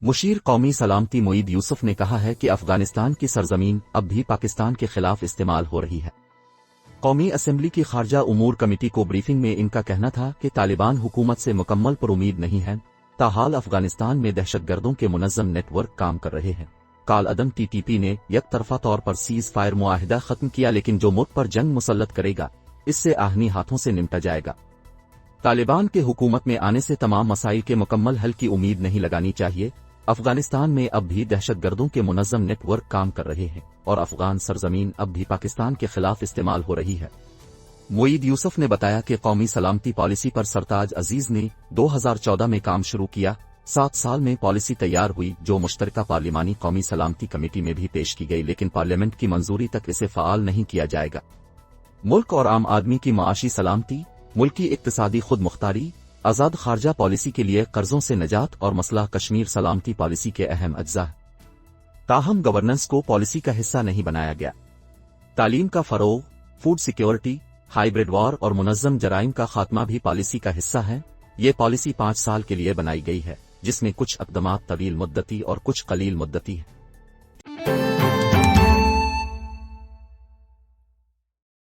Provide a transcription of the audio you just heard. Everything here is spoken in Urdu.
مشیر قومی سلامتی معید یوسف نے کہا ہے کہ افغانستان کی سرزمین اب بھی پاکستان کے خلاف استعمال ہو رہی ہے۔ قومی اسمبلی کی خارجہ امور کمیٹی کو بریفنگ میں ان کا کہنا تھا کہ طالبان حکومت سے مکمل پر امید نہیں ہے، تاحال افغانستان میں دہشت گردوں کے منظم نیٹ ورک کام کر رہے ہیں۔ کال عدم ٹی ٹی پی نے یک طرفہ طور پر سیز فائر معاہدہ ختم کیا، لیکن جو ملک پر جنگ مسلط کرے گا اس سے آہنی ہاتھوں سے نمٹا جائے گا۔ طالبان کے حکومت میں آنے سے تمام مسائل کے مکمل حل کی امید نہیں لگانی چاہیے۔ افغانستان میں اب بھی دہشت گردوں کے منظم نیٹ ورک کام کر رہے ہیں اور افغان سرزمین اب بھی پاکستان کے خلاف استعمال ہو رہی ہے۔ معید یوسف نے بتایا کہ قومی سلامتی پالیسی پر سرتاج عزیز نے 2014 میں کام شروع کیا۔ 7 سال میں پالیسی تیار ہوئی جو مشترکہ پارلیمانی قومی سلامتی کمیٹی میں بھی پیش کی گئی، لیکن پارلیمنٹ کی منظوری تک اسے فعال نہیں کیا جائے گا۔ ملک اور عام آدمی کی معاشی سلامتی، ملکی اقتصادی خود مختاری، آزاد خارجہ پالیسی کے لیے قرضوں سے نجات اور مسئلہ کشمیر سلامتی پالیسی کے اہم اجزاء ہیں۔ تاہم گورننس کو پالیسی کا حصہ نہیں بنایا گیا۔ تعلیم کا فروغ، فوڈ سیکیورٹی، ہائیبرڈ وار اور منظم جرائم کا خاتمہ بھی پالیسی کا حصہ ہے۔ یہ پالیسی 5 سال کے لیے بنائی گئی ہے، جس میں کچھ اقدامات طویل مدتی اور کچھ قلیل مدتی ہیں۔